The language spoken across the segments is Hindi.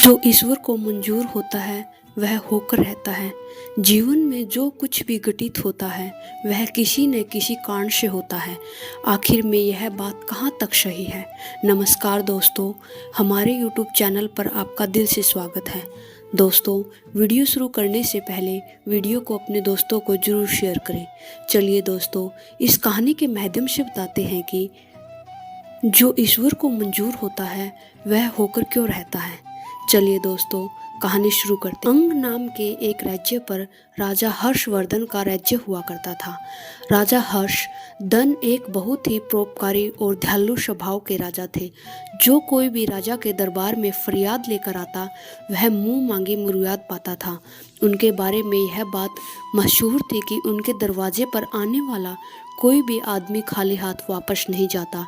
जो ईश्वर को मंजूर होता है वह होकर रहता है। जीवन में जो कुछ भी घटित होता है वह किसी न किसी कारण से होता है। आखिर में यह बात कहाँ तक सही है। नमस्कार दोस्तों, हमारे YouTube चैनल पर आपका दिल से स्वागत है। दोस्तों, वीडियो शुरू करने से पहले वीडियो को अपने दोस्तों को जरूर शेयर करें। चलिए दोस्तों, इस कहानी के माध्यम से बताते हैं कि जो ईश्वर को मंजूर होता है वह होकर क्यों रहता है। चलिए दोस्तों, कहानी शुरू करते हैं। अंग नाम के एक राज्य पर राजा हर्षवर्धन का राज्य हुआ करता था। राजा हर्षवर्धन एक बहुत ही परोपकारी और दयालु स्वभाव के राजा थे। जो कोई भी राजा के दरबार में फरियाद लेकर आता वह मुंह मांगी मुराद पाता था। उनके बारे में यह बात मशहूर थी कि उनके दरवाजे पर आने वाला कोई भी आदमी खाली हाथ वापस नहीं जाता।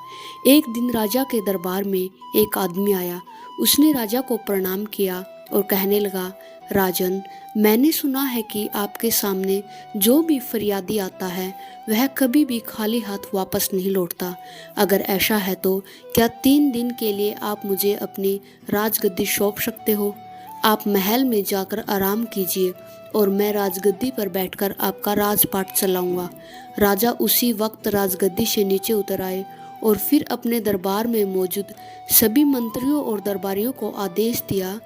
एक दिन राजा के दरबार में एक आदमी आया। उसने राजा को प्रणाम किया और कहने लगा, राजन, मैंने सुना है कि आपके सामने जो भी फरियादी आता है वह कभी भी खाली हाथ वापस नहीं लौटता। अगर ऐसा है तो क्या 3 दिन के लिए आप मुझे अपनी राजगद्दी सौंप सकते हो? आप महल में जाकर आराम कीजिए और मैं राजगद्दी पर बैठकर आपका राजपाट चलाऊंगा। राजा उसी वक्त राजगद्दी से नीचे उतर आए और फिर अपने दरबार में मौजूद सभी मंत्रियों और दरबारियों को आदेश दिया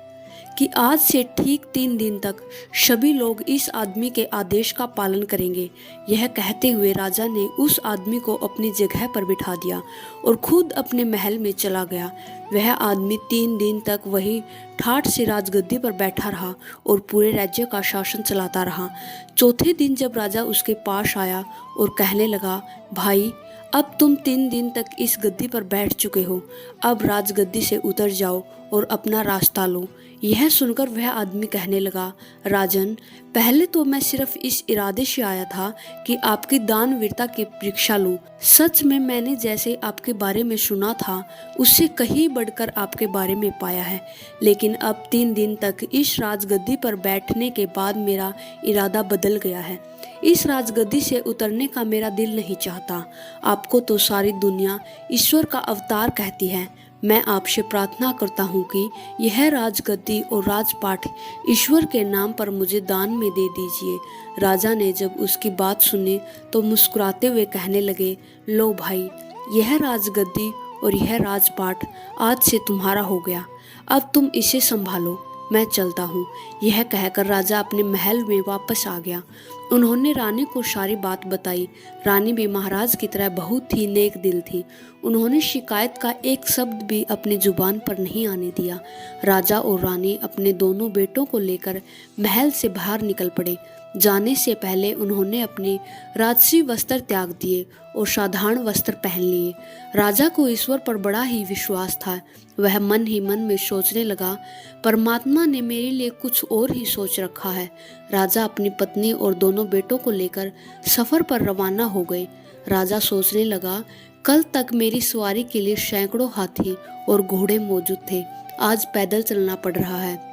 कि आज से ठीक 3 दिन तक सभी लोग इस आदमी के आदेश का पालन करेंगे। यह कहते हुए राजा ने उस आदमी को अपनी जगह पर बिठा दिया और खुद अपने महल में चला गया। वह आदमी 3 दिन तक वही ठाठ से राजगद्दी पर बैठा रहा और पूरे राज्य का शासन चलाता रहा। चौथे दिन जब राजा उसके पास आया और कहने लगा, भाई, अब तुम 3 दिन तक इस गद्दी पर बैठ चुके हो, अब राजगद्दी से उतर जाओ और अपना रास्ता लो। यह सुनकर वह आदमी कहने लगा, राजन, पहले तो मैं सिर्फ इस इरादे से आया था कि आपकी दानवीरता की परीक्षा लूं। सच में मैंने जैसे आपके बारे में सुना था उससे कहीं बढ़कर आपके बारे में पाया है। लेकिन अब 3 दिन तक इस राजगद्दी पर बैठने के बाद मेरा इरादा बदल गया है। इस राजगद्दी से उतरने का मेरा दिल नहीं चाहता। आपको तो सारी दुनिया ईश्वर का अवतार कहती है। मैं आपसे प्रार्थना करता हूँ कि यह राजगद्दी और राजपाट ईश्वर के नाम पर मुझे दान में दे दीजिए। राजा ने जब उसकी बात सुनी तो मुस्कुराते हुए कहने लगे, लो भाई, यह राजगद्दी और यह राजपाट आज से तुम्हारा हो गया। अब तुम इसे संभालो, मैं चलता हूँ। यह कहकर राजा अपने महल में वापस आ गया। उन्होंने रानी को सारी बात बताई। रानी भी महाराज की तरह बहुत ही नेक दिल थी। उन्होंने शिकायत का एक शब्द भी अपनी जुबान पर नहीं आने दिया। राजा और रानी अपने दोनों बेटों को लेकर महल से बाहर निकल पड़े। जाने से पहले उन्होंने अपने राजसी वस्त्र त्याग दिए और साधारण वस्त्र पहन लिए। राजा को ईश्वर पर बड़ा ही विश्वास था। वह मन ही मन में सोचने लगा, परमात्मा ने मेरे लिए कुछ और ही सोच रखा है। राजा अपनी पत्नी और दोनों बेटों को लेकर सफर पर रवाना हो गए। राजा सोचने लगा, कल तक मेरी सवारी के लिए सैकड़ों हाथी और घोड़े मौजूद थे, आज पैदल चलना पड़ रहा है।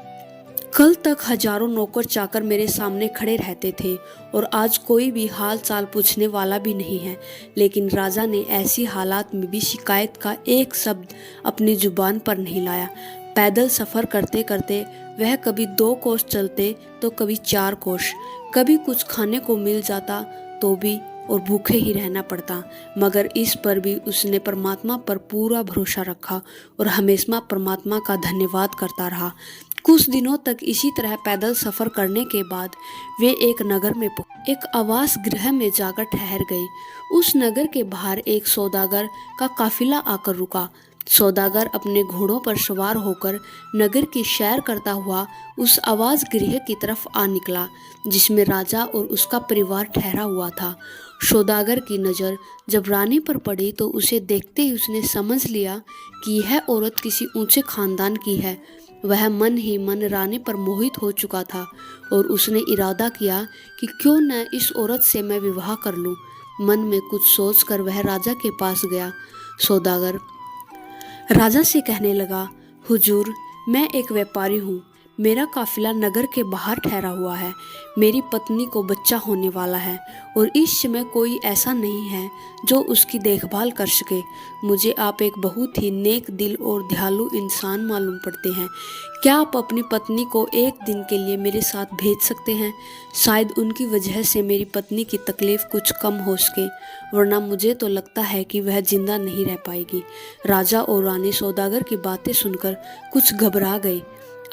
कल तक हजारों नौकर चाकर मेरे सामने खड़े रहते थे और आज कोई भी हाल चाल पूछने वाला भी नहीं है। लेकिन राजा ने ऐसी हालात में भी शिकायत का एक शब्द अपनी जुबान पर नहीं लाया। पैदल सफ़र करते करते वह कभी 2 कोस चलते तो कभी 4 कोस। कभी कुछ खाने को मिल जाता तो भी और भूखे ही रहना पड़ता, मगर इस पर भी उसने परमात्मा पर पूरा भरोसा रखा और हमेशा परमात्मा का धन्यवाद करता रहा। कुछ दिनों तक इसी तरह पैदल सफर करने के बाद वे एक नगर में एक आवास गृह में जाकर ठहर गए। उस नगर के बाहर एक सौदागर का काफिला आकर रुका। सौदागर अपने घोड़ों पर सवार होकर नगर की सैर करता हुआ उस आवास गृह की तरफ आ निकला जिसमें राजा और उसका परिवार ठहरा हुआ था। सौदागर की नज़र जब रानी पर पड़ी तो उसे देखते ही उसने समझ लिया कि यह औरत किसी ऊंचे खानदान की है। वह मन ही मन रानी पर मोहित हो चुका था और उसने इरादा किया कि क्यों न इस औरत से मैं विवाह कर लूं। मन में कुछ सोचकर वह राजा के पास गया। सौदागर राजा से कहने लगा, हुजूर, मैं एक व्यापारी हूँ। मेरा काफिला नगर के बाहर ठहरा हुआ है। मेरी पत्नी को बच्चा होने वाला है और इस समय कोई ऐसा नहीं है जो उसकी देखभाल कर सके। मुझे आप एक बहुत ही नेक दिल और दयालु इंसान मालूम पड़ते हैं। क्या आप अपनी पत्नी को एक दिन के लिए मेरे साथ भेज सकते हैं? शायद उनकी वजह से मेरी पत्नी की तकलीफ कुछ कम हो सके, वरना मुझे तो लगता है कि वह जिंदा नहीं रह पाएगी। राजा और रानी सौदागर की बातें सुनकर कुछ घबरा गए।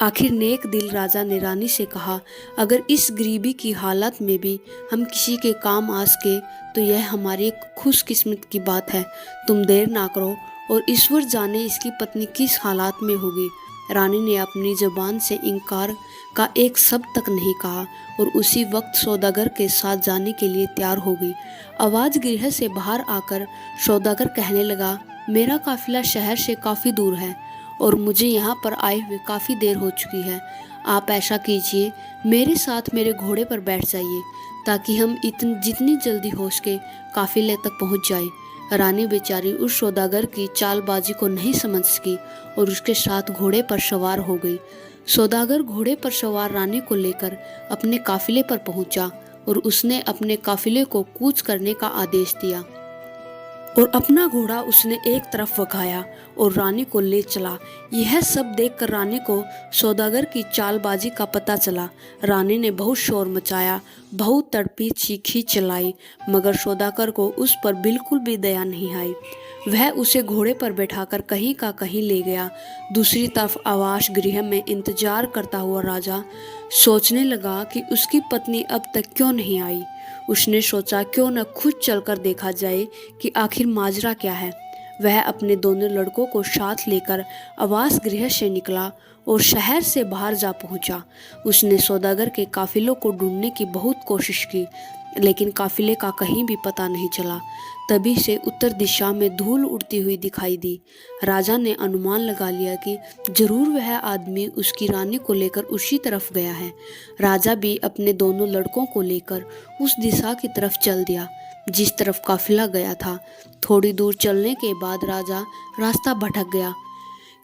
आखिर नेक दिल राजा ने रानी से कहा, अगर इस गरीबी की हालत में भी हम किसी के काम आ सके तो यह हमारी एक खुशकिस्मत की बात है। तुम देर ना करो और ईश्वर जाने इसकी पत्नी किस हालात में होगी। रानी ने अपनी जुबान से इनकार का एक शब्द तक नहीं कहा और उसी वक्त सौदागर के साथ जाने के लिए तैयार हो गई। आवाज गृह से बाहर आकर सौदागर कहने लगा, मेरा काफिला शहर से काफी दूर है और मुझे यहाँ पर आए हुए काफ़ी देर हो चुकी है। आप ऐसा कीजिए, मेरे साथ मेरे घोड़े पर बैठ जाइए ताकि हम जितनी जल्दी हो सके काफिले तक पहुँच जाए। रानी बेचारी उस सौदागर की चालबाजी को नहीं समझ सकी और उसके साथ घोड़े पर सवार हो गई। सौदागर घोड़े पर सवार रानी को लेकर अपने काफिले पर पहुंचा और उसने अपने काफिले को कूच करने का आदेश दिया और अपना घोड़ा उसने एक तरफ भगाया और रानी को ले चला। यह सब देखकर रानी को सौदागर की चालबाजी का पता चला। रानी ने बहुत शोर मचाया, बहुत तड़पी चीखी चलाई, मगर सौदागर को उस पर बिल्कुल भी दया नहीं आई। वह उसे घोड़े पर बैठाकर कहीं का कहीं ले गया। दूसरी तरफ आवास गृह में इंतजार करता हुआ राजा सोचने लगा कि उसकी पत्नी अब तक क्यों नहीं आई। उसने सोचा क्यों न खुद चलकर देखा जाए कि आखिर माजरा क्या है। वह अपने दोनों लड़कों को साथ लेकर आवास गृह से निकला और शहर से बाहर जा पहुंचा। उसने सौदागर के काफिलों को ढूंढने की बहुत कोशिश की, लेकिन काफिले का कहीं भी पता नहीं चला। तभी से उत्तर दिशा में धूल उड़ती हुई दिखाई दी। राजा ने अनुमान लगा लिया कि जरूर वह आदमी उसकी रानी को लेकर उसी तरफ गया है। राजा भी अपने दोनों लड़कों को लेकर उस दिशा की तरफ चल दिया जिस तरफ काफिला गया था। थोड़ी दूर चलने के बाद राजा रास्ता भटक गया,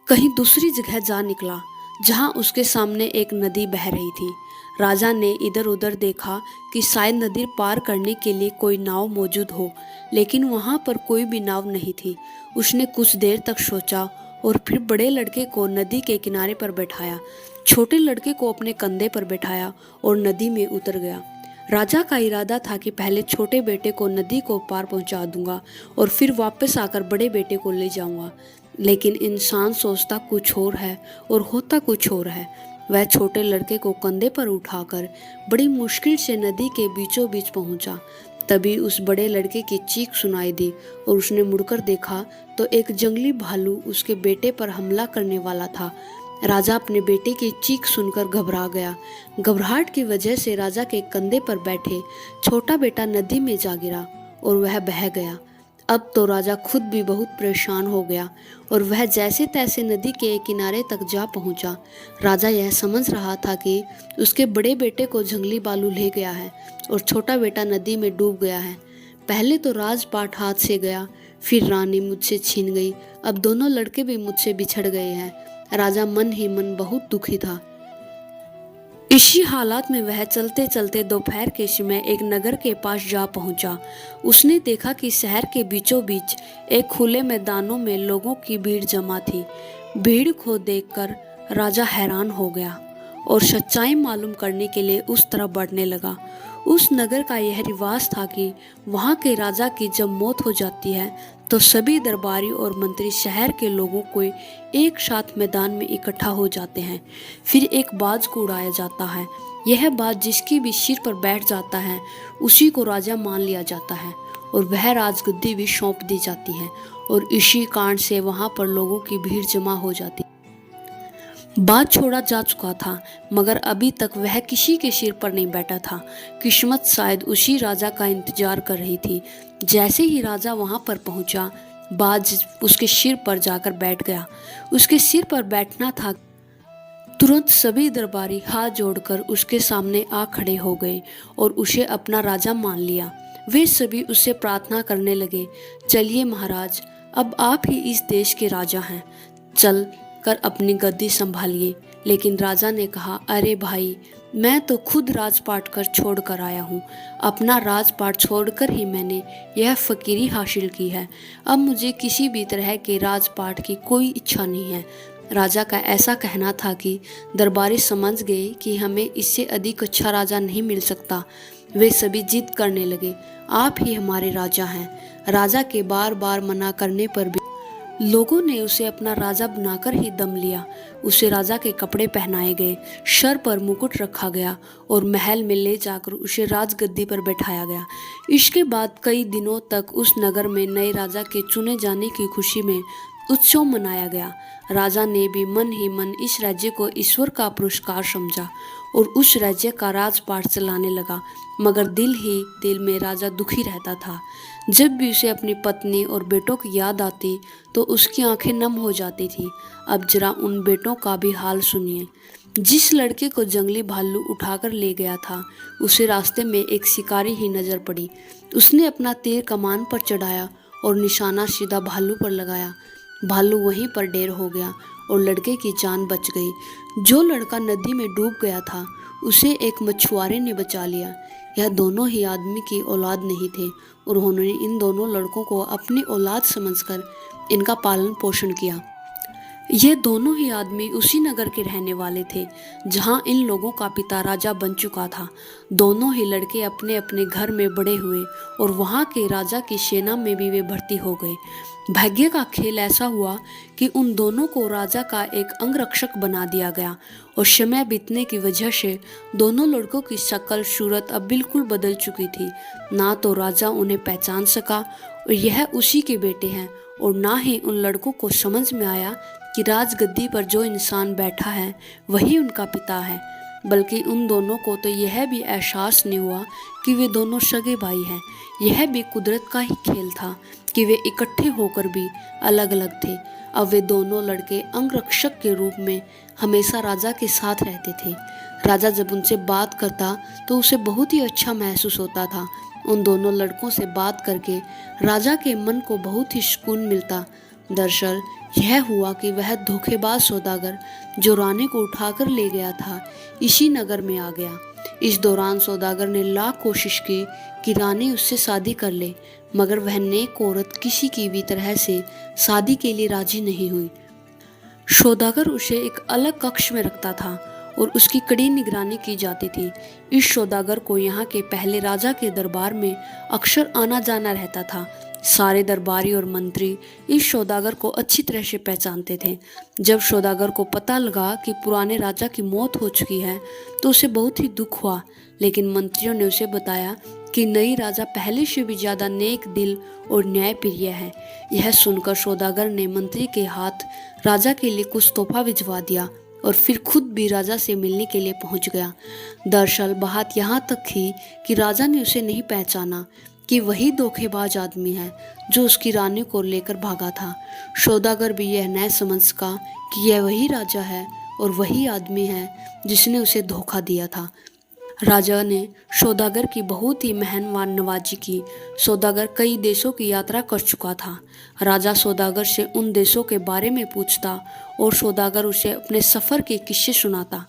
कहीं दूसरी जगह जा निकला जहां उसके सामने एक नदी बह रही थी। राजा ने इधर उधर देखा कि शायद नदी पार करने के लिए कोई नाव मौजूद हो, लेकिन वहां पर कोई भी नाव नहीं थी। उसने कुछ देर तक सोचा और फिर बड़े लड़के को नदी के किनारे पर बैठाया, छोटे लड़के को अपने कंधे पर बैठाया और नदी में उतर गया। राजा का इरादा था कि पहले छोटे बेटे को नदी को पार पहुंचा दूंगा और फिर वापस आकर बड़े बेटे को ले जाऊंगा, लेकिन इंसान सोचता कुछ और है और होता कुछ और है। वह छोटे लड़के को कंधे पर उठाकर बड़ी मुश्किल से नदी के बीचों बीच पहुंचा। तभी उस बड़े लड़के की चीख सुनाई दी और उसने मुड़कर देखा तो एक जंगली भालू उसके बेटे पर हमला करने वाला था। राजा अपने बेटे की चीख सुनकर घबरा गया। घबराहट की वजह से राजा के कंधे पर बैठे छोटा बेटा नदी में जा गिरा और वह बह गया। अब तो राजा खुद भी बहुत परेशान हो गया और वह जैसे तैसे नदी के किनारे तक जा पहुंचा। राजा यह समझ रहा था कि उसके बड़े बेटे को जंगली भालू ले गया है और छोटा बेटा नदी में डूब गया है। पहले तो राजपाट हाथ से गया, फिर रानी मुझसे छीन गई, अब दोनों लड़के भी मुझसे बिछड़ गए हैं। राजा मन ही मन बहुत दुखी था। इसी हालात में वह चलते चलते दोपहर के समय एक नगर के पास जा पहुंचा। उसने देखा कि शहर के बीचों बीच एक खुले मैदानों में लोगों की भीड़ जमा थी। भीड़ को देखकर राजा हैरान हो गया और सच्चाई मालूम करने के लिए उस तरफ बढ़ने लगा। उस नगर का यह रिवाज था कि वहां के राजा की जब मौत हो जाती है तो सभी दरबारी और मंत्री शहर के लोगों को एक साथ मैदान में इकट्ठा हो जाते हैं। फिर एक बाज को उड़ाया जाता है। यह बाज जिसकी भी सिर पर बैठ जाता है उसी को राजा मान लिया जाता है और वह राजगद्दी भी सौंप दी जाती है और इसी कारण से वहां पर लोगों की भीड़ जमा हो जाती। बाज छोड़ा जा चुका था, मगर अभी तक वह किसी के सिर पर नहीं बैठा था। किस्मत शायद उसी राजा का इंतजार कर रही थी। जैसे ही राजा वहां पर पहुंचा, बाज उसके सिर पर जाकर बैठ गया। उसके सिर पर बैठना था। तुरंत सभी दरबारी हाथ जोड़कर उसके सामने आ खड़े हो गए और उसे अपना राजा मान लिया। वे सभी उससे प्रार्थना करने लगे, चलिए महाराज, अब आप ही इस देश के राजा हैं। चल कर अपनी गद्दी संभालिए। लेकिन राजा ने कहा, अरे भाई, मैं तो खुद राजपाट कर छोड़ कर आया हूँ। अपना राजपाट छोड़कर ही मैंने यह फकीरी हासिल की है। अब मुझे किसी भी तरह के राजपाट की कोई इच्छा नहीं है। राजा का ऐसा कहना था कि दरबारी समझ गए कि हमें इससे अधिक अच्छा राजा नहीं मिल सकता। वे सभी जिद करने लगे, आप ही हमारे राजा हैं। राजा के बार बार मना करने पर भी लोगों ने उसे अपना राजा बनाकर ही दम लिया। उसे राजा के कपड़े पहनाए गए, सर पर मुकुट रखा गया और महल में ले जाकर उसे राजगद्दी पर बैठाया गया। इसके बाद कई दिनों तक उस नगर में नए राजा के चुने जाने की खुशी में उत्सव मनाया गया। राजा ने भी मन ही मन इस राज्य को ईश्वर का पुरस्कार समझा और उस राज्य का राजपाट चलाने लगा। मगर दिल ही दिल में राजा दुखी रहता था। जब भी उसे अपनी पत्नी और बेटों की याद आती तो उसकी आंखें नम हो जाती थी। अब जरा उन बेटों का भी हाल सुनिए। जिस लड़के को जंगली भालू उठाकर ले गया था, उसे रास्ते में एक शिकारी ही नजर पड़ी। उसने अपना तीर कमान पर चढ़ाया और निशाना सीधा भालू पर लगाया। भालू वहीं पर ढेर हो गया और लड़के की जान बच गई। जो लड़का नदी में डूब गया था, उसे एक मछुआरे ने बचा लिया। यह दोनों ही आदमी की औलाद नहीं थे और उन्होंने इन दोनों लड़कों को अपनी औलाद समझकर इनका पालन पोषण किया। ये दोनों ही आदमी उसी नगर के रहने वाले थे जहां इन लोगों का पिता राजा बन चुका था। दोनों ही लड़के अपने अपने घर में बड़े हुए और वहां के राजा की सेना में भी वे भर्ती हो गए। भाग्य का खेल ऐसा हुआ कि उन दोनों को राजा का एक अंगरक्षक बना दिया गया और समय बीतने की वजह से दोनों लड़कों की शक्ल सूरत अब बिल्कुल बदल चुकी थी। ना तो राजा उन्हें पहचान सका और यह उसी के बेटे हैं, और ना ही उन लड़कों को समझ में आया कि राजगद्दी पर जो इंसान बैठा है वही उनका पिता है। बल्कि उन दोनों को तो यह भी एहसास नहीं हुआ कि वे दोनों सगे भाई हैं। यह भी कुदरत का ही खेल था कि वे इकट्ठे होकर भी अलग अलग थे। अब वे दोनों लड़के अंगरक्षक के रूप में हमेशा राजा के साथ रहते थे। राजा जब उनसे बात करता तो उसे बहुत ही अच्छा महसूस होता था। उन दोनों लड़कों से बात करके राजा के मन को बहुत ही सुकून मिलता। दरअसल यह हुआ कि वह धोखेबाज सौदागर जो रानी को उठाकर ले गया था, इसी नगर में आ गया। इस दौरान सौदागर ने लाख कोशिश की कि रानी उससे शादी कर ले, मगर वह नेक औरत किसी की भी तरह से शादी के लिए राजी नहीं हुई। सौदागर उसे एक अलग कक्ष में रखता था और उसकी कड़ी निगरानी की जाती थी। इस सौदागर को यहाँ के पहले राजा के दरबार में अक्सर आना जाना रहता था। सारे दरबारी और मंत्री इस सौदागर को अच्छी तरह से पहचानते थे। जब सौदागर को पता लगा कि पुराने राजा की मौत हो चुकी है तो उसे बहुत ही दुख हुआ, लेकिन मंत्रियों ने उसे बताया कि नई राजा पहले से भी ज्यादा नेक दिल और न्यायप्रिय है। यह सुनकर सौदागर ने मंत्री के हाथ राजा के लिए कुछ तोहफा भिजवा दिया और फिर खुद भी राजा से मिलने के लिए पहुंच गया। दरअसल बात यहाँ तक थी कि राजा ने उसे नहीं पहचाना कि वही धोखेबाज आदमी है जो उसकी रानी को लेकर भागा था। सौदागर भी यह न समझ सका कि यह वही राजा है और वही आदमी है जिसने उसे धोखा दिया था। राजा ने सौदागर की बहुत ही मेहमान नवाजी की। सौदागर कई देशों की यात्रा कर चुका था। राजा सौदागर से उन देशों के बारे में पूछता और सौदागर उसे अपने सफ़र के किस्से सुनाता।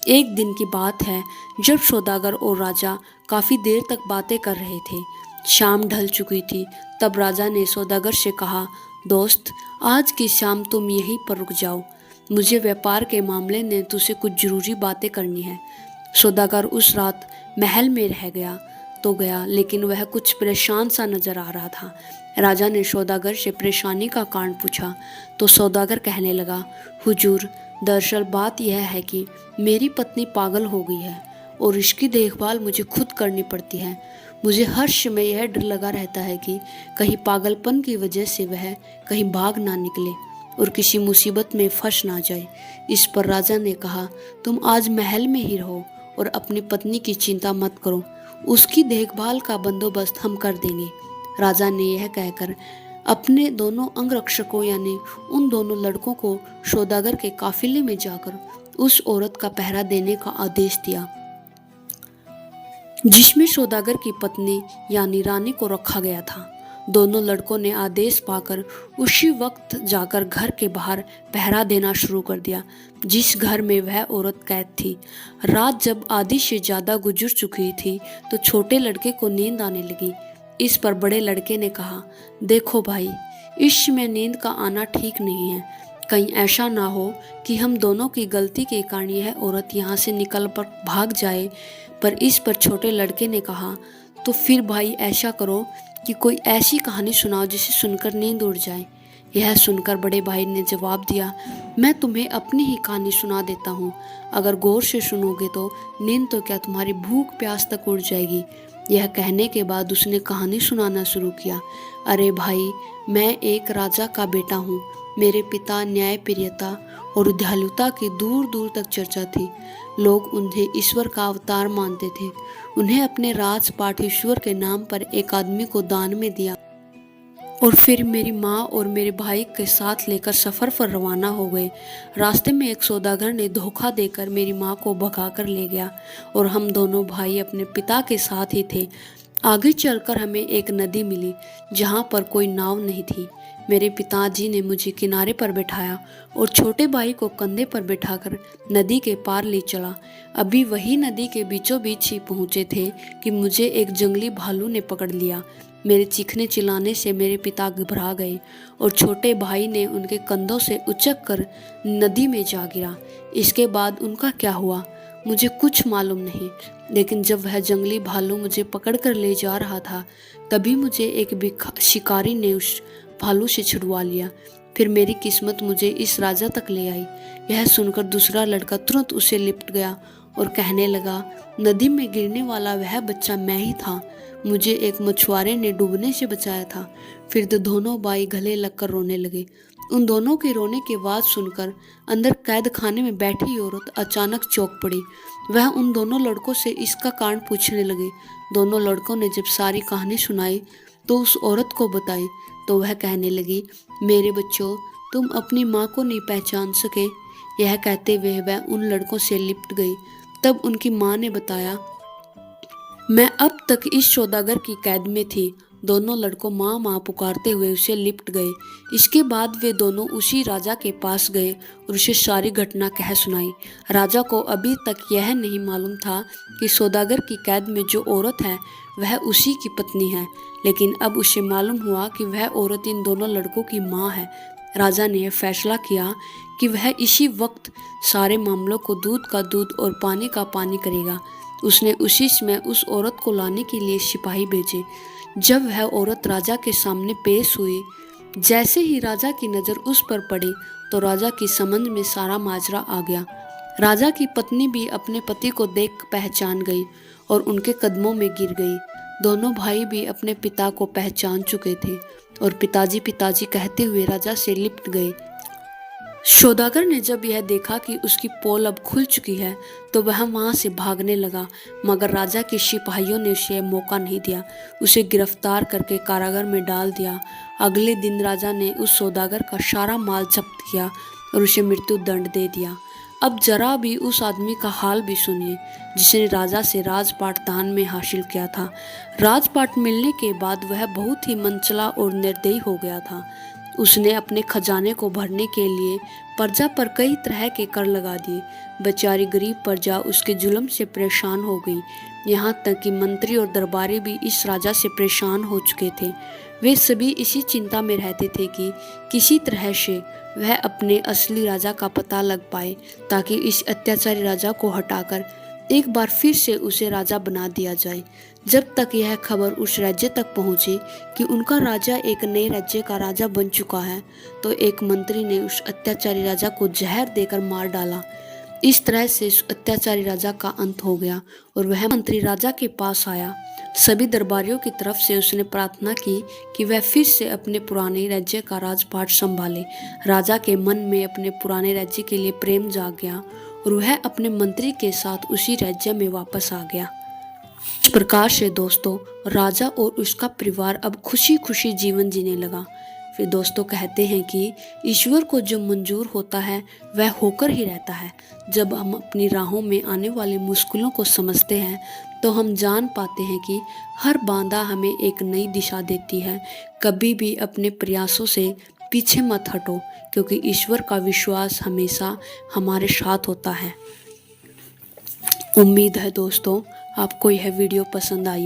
एक दिन की बात है जब सौदागर और राजा काफ़ी देर तक बातें कर रहे थे। शाम ढल चुकी थी। तब राजा ने सौदागर से कहा, दोस्त, आज की शाम तुम यहीं पर रुक जाओ। मुझे व्यापार के मामले में तुझसे कुछ ज़रूरी बातें करनी है। सौदागर उस रात महल में रह गया, लेकिन वह कुछ परेशान सा नजर आ रहा था। राजा ने सौदागर से परेशानी का कारण पूछा तो सौदागर कहने लगा, हुजूर, दरअसल बात यह है कि मेरी पत्नी पागल हो गई है और इसकी देखभाल मुझे खुद करनी पड़ती है। मुझे हर समय यह डर लगा रहता है कि कहीं पागलपन की वजह से वह कहीं भाग ना निकले और किसी मुसीबत में फंस ना जाए। इस पर राजा ने कहा, तुम आज महल में ही रहो और अपनी पत्नी की चिंता मत करो, उसकी देखभाल का बंदोबस्त हम कर देंगे। राजा ने यह कहकर अपने दोनों अंगरक्षकों यानी उन दोनों लड़कों को सौदागर के काफिले में जाकर उस औरत का पहरा देने का आदेश दिया जिसमें सौदागर की पत्नी यानी रानी को रखा गया था। दोनों लड़कों ने आदेश पाकर उसी वक्त जाकर घर के बाहर पहरा देना शुरू कर दिया जिस घर में वह औरत कैद थी। रात जब आधी से ज़्यादा गुजर चुकी थी तो छोटे लड़के को नींद आने लगी। इस पर बड़े लड़के ने कहा, देखो भाई, इस समय नींद का आना ठीक नहीं है। कहीं ऐसा ना हो कि हम दोनों की गलती के कारण यह औरत यहाँ से निकल कर भाग जाए। पर इस पर छोटे लड़के ने कहा, तो फिर भाई ऐसा करो कि कोई ऐसी कहानी सुनाओ जिसे सुनकर नींद उड़ जाए। यह सुनकर बड़े भाई ने जवाब दिया, मैं तुम्हें अपनी ही कहानी सुना देता हूँ। अगर गौर से सुनोगे तो नींद तो क्या, तुम्हारी भूख प्यास तक उड़ जाएगी। यह कहने के बाद उसने कहानी सुनाना शुरू किया। अरे भाई, मैं एक राजा का बेटा हूँ। मेरे पिता न्यायप्रियता और दयालुता की दूर दूर तक चर्चा थी। लोग उन्हें ईश्वर का अवतार मानते थे। उन्हें अपने राजपाट ईश्वर के नाम पर एक आदमी को दान में दिया और फिर मेरी माँ और मेरे भाई के साथ लेकर सफ़र पर रवाना हो गए। रास्ते में एक सौदागर ने धोखा देकर मेरी माँ को भगा कर ले गया और हम दोनों भाई अपने पिता के साथ ही थे। आगे चलकर हमें एक नदी मिली जहाँ पर कोई नाव नहीं थी। मेरे पिताजी ने मुझे किनारे पर बैठाया और छोटे भाई को कंधे पर बैठाकर नदी के पार ले चला। अभी वही नदी के बीचों बीच ही पहुँचे थे कि मुझे एक जंगली भालू ने पकड़ लिया। मेरे चीखने चिल्लाने से मेरे पिता घबरा गए और छोटे भाई ने उनके कंधों से उचक कर नदी में जा गिरा। इसके बाद उनका क्या हुआ मुझे कुछ मालूम नहीं, लेकिन जब वह जंगली भालू मुझे पकड़कर ले जा रहा था तभी मुझे एक शिकारी ने उस भालू से छुड़वा लिया। फिर मेरी किस्मत मुझे इस राजा तक ले आई। यह सुनकर दूसरा लड़का तुरंत उसे लिपट गया और कहने लगा, नदी में गिरने वाला वह बच्चा मैं ही था। मुझे एक मछुआरे ने डूबने से बचाया था। फिर तो दोनों भाई गले लगकर रोने लगे। उन दोनों के रोने की आवाज़ सुनकर अंदर कैद खाने में बैठी औरत अचानक चौंक पड़ी। वह उन दोनों लड़कों से इसका कारण पूछने लगे। दोनों लड़कों ने जब सारी कहानी सुनाई तो उस औरत को बताई तो वह कहने लगी, मेरे बच्चों, तुम अपनी माँ को नहीं पहचान सके। यह कहते हुए वह उन लड़कों से लिपट गई। तब उनकी माँ ने बताया, मैं अब तक इस सौदागर की कैद में थी। दोनों लड़कों माँ माँ पुकारते हुए उसे लिपट गए। इसके बाद वे दोनों उसी राजा के पास गए और उसे सारी घटना कह सुनाई। राजा को अभी तक यह नहीं मालूम था कि सौदागर की कैद में जो औरत है वह उसी की पत्नी है, लेकिन अब उसे मालूम हुआ कि वह औरत इन दोनों लड़कों की माँ है। राजा ने फैसला किया कि वह इसी वक्त सारे मामलों को दूध का दूध और पानी का पानी करेगा। उसने उसी समय उस औरत को लाने के लिए सिपाही भेजे। जब वह औरत राजा के सामने पेश हुई, जैसे ही राजा की नज़र उस पर पड़ी तो राजा की समझ में सारा माजरा आ गया। राजा की पत्नी भी अपने पति को देख पहचान गई और उनके कदमों में गिर गई। दोनों भाई भी अपने पिता को पहचान चुके थे और पिताजी पिताजी कहते हुए राजा से लिपट गए। सौदागर ने जब यह देखा कि उसकी पोल अब खुल चुकी है तो वह वहां से भागने लगा, मगर राजा के सिपाहियों ने उसे मौका नहीं दिया। उसे गिरफ्तार करके कारागार में डाल दिया। अगले दिन राजा ने उस सौदागर का सारा माल जब्त किया और उसे मृत्यु दंड दे दिया। अब जरा भी उस आदमी का हाल भी सुनिए जिसने राजा से राजपाट दान में हासिल किया था। राजपाट मिलने के बाद वह बहुत ही मनचला और निर्दयी हो गया था। उसने अपने खजाने को भरने के लिए प्रजा पर कई तरह के कर लगा दिए। बेचारी गरीब प्रजा उसके जुल्म से परेशान हो गई। यहाँ तक कि मंत्री और दरबारी भी इस राजा से परेशान हो चुके थे। वे सभी इसी चिंता में रहते थे कि किसी तरह से वह अपने असली राजा का पता लग पाए ताकि इस अत्याचारी राजा को हटाकर एक बार फिर से उसे राजा बना दिया जाए। जब तक यह खबर उस राज्य तक पहुंची कि उनका राजा एक नए राज्य का राजा बन चुका है तो एक मंत्री ने उस अत्याचारी राजा को जहर देकर मार डाला। इस तरह से उस अत्याचारी राजा का अंत हो गया और वह मंत्री राजा के पास आया। सभी दरबारियों की तरफ से उसने प्रार्थना की कि वह फिर से अपने पुराने राज्य का राजपाट संभाले। राजा के मन में अपने पुराने राज्य के लिए प्रेम जाग गया और वह अपने मंत्री के साथ उसी राज्य में वापस आ गया। इस प्रकार से दोस्तों, राजा और उसका परिवार अब खुशी खुशी जीवन जीने लगा। फिर दोस्तों कहते हैं कि ईश्वर को जो मंजूर होता है वह होकर ही रहता है। जब हम अपनी राहों में आने वाली मुश्किलों को समझते हैं तो हम जान पाते हैं कि हर बांधा हमें एक नई दिशा देती है। कभी भी अपने प्रयासों से पीछे मत हटो, क्योंकि ईश्वर का विश्वास हमेशा हमारे साथ होता है। उम्मीद है दोस्तों आपको यह वीडियो पसंद आई।